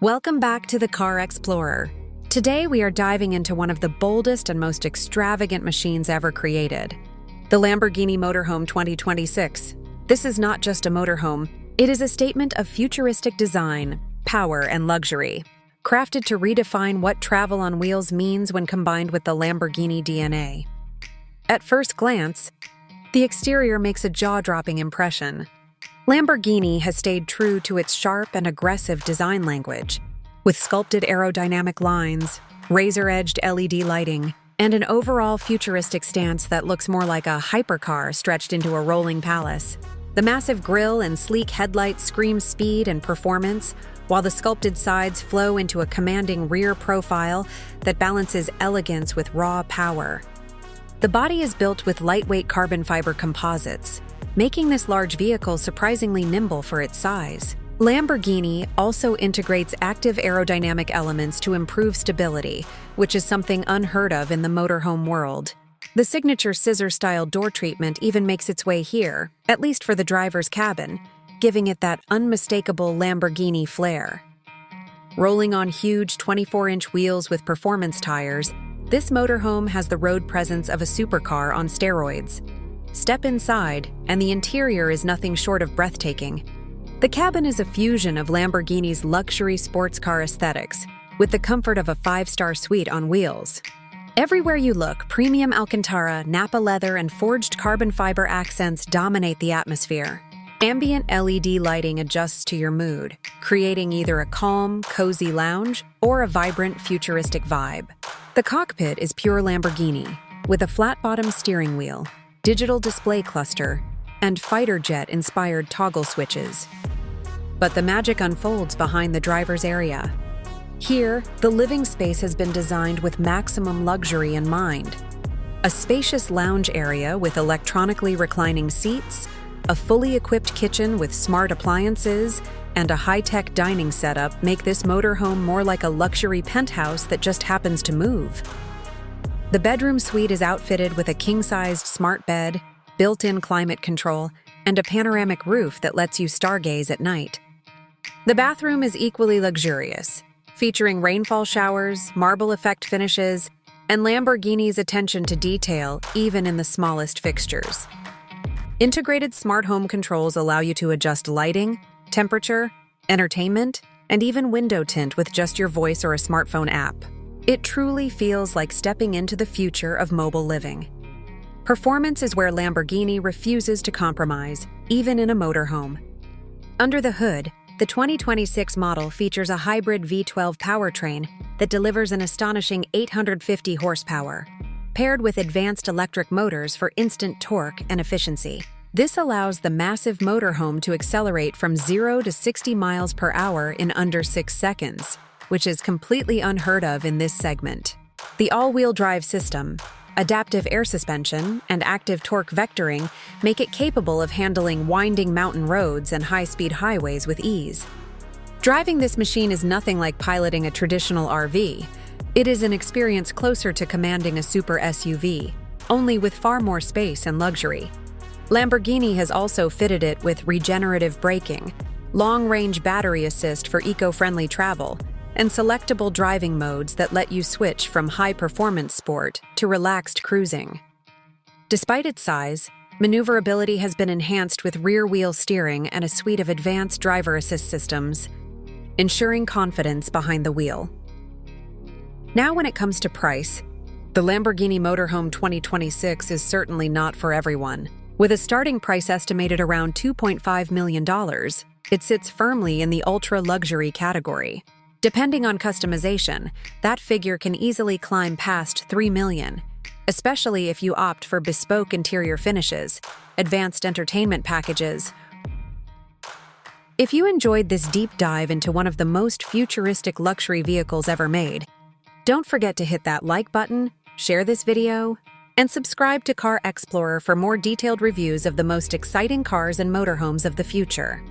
Welcome back to the Car Explorer. Today we are diving into one of the boldest and most extravagant machines ever created, the Lamborghini Motorhome 2026. This is not just a motorhome, it is a statement of futuristic design, power, and luxury, crafted to redefine what travel on wheels means when combined with the Lamborghini DNA. At first glance, the exterior makes a jaw-dropping impression. Lamborghini has stayed true to its sharp and aggressive design language, with sculpted aerodynamic lines, razor-edged LED lighting, and an overall futuristic stance that looks more like a hypercar stretched into a rolling palace. The massive grille and sleek headlights scream speed and performance, while the sculpted sides flow into a commanding rear profile that balances elegance with raw power. The body is built with lightweight carbon fiber composites, making this large vehicle surprisingly nimble for its size. Lamborghini also integrates active aerodynamic elements to improve stability, which is something unheard of in the motorhome world. The signature scissor-style door treatment even makes its way here, at least for the driver's cabin, giving it that unmistakable Lamborghini flair. Rolling on huge 24-inch wheels with performance tires, this motorhome has the road presence of a supercar on steroids. Step inside, and the interior is nothing short of breathtaking. The cabin is a fusion of Lamborghini's luxury sports car aesthetics, with the comfort of a five-star suite on wheels. Everywhere you look, premium Alcantara, Napa leather, and forged carbon fiber accents dominate the atmosphere. Ambient LED lighting adjusts to your mood, creating either a calm, cozy lounge or a vibrant, futuristic vibe. The cockpit is pure Lamborghini, with a flat-bottom steering wheel, digital display cluster, and fighter jet-inspired toggle switches. But the magic unfolds behind the driver's area. Here, the living space has been designed with maximum luxury in mind. A spacious lounge area with electronically reclining seats, a fully equipped kitchen with smart appliances, and a high-tech dining setup make this motorhome more like a luxury penthouse that just happens to move. The bedroom suite is outfitted with a king-sized smart bed, built-in climate control, and a panoramic roof that lets you stargaze at night. The bathroom is equally luxurious, featuring rainfall showers, marble effect finishes, and Lamborghini's attention to detail even in the smallest fixtures. Integrated smart home controls allow you to adjust lighting, temperature, entertainment, and even window tint with just your voice or a smartphone app. It truly feels like stepping into the future of mobile living. Performance is where Lamborghini refuses to compromise, even in a motorhome. Under the hood, the 2026 model features a hybrid V12 powertrain that delivers an astonishing 850 horsepower, paired with advanced electric motors for instant torque and efficiency. This allows the massive motorhome to accelerate from 0 to 60 miles per hour in under 6 seconds, which is completely unheard of in this segment. The all-wheel drive system, adaptive air suspension, and active torque vectoring make it capable of handling winding mountain roads and high-speed highways with ease. Driving this machine is nothing like piloting a traditional RV. It is an experience closer to commanding a super SUV, only with far more space and luxury. Lamborghini has also fitted it with regenerative braking, long-range battery assist for eco-friendly travel, and selectable driving modes that let you switch from high-performance sport to relaxed cruising. Despite its size, maneuverability has been enhanced with rear-wheel steering and a suite of advanced driver assist systems, ensuring confidence behind the wheel. Now when it comes to price, the Lamborghini Motorhome 2026 is certainly not for everyone. With a starting price estimated around $2.5 million, it sits firmly in the ultra-luxury category. Depending on customization, that figure can easily climb past $3 million, especially if you opt for bespoke interior finishes, advanced entertainment packages. If you enjoyed this deep dive into one of the most futuristic luxury vehicles ever made, don't forget to hit that like button, share this video, and subscribe to Car Explorer for more detailed reviews of the most exciting cars and motorhomes of the future.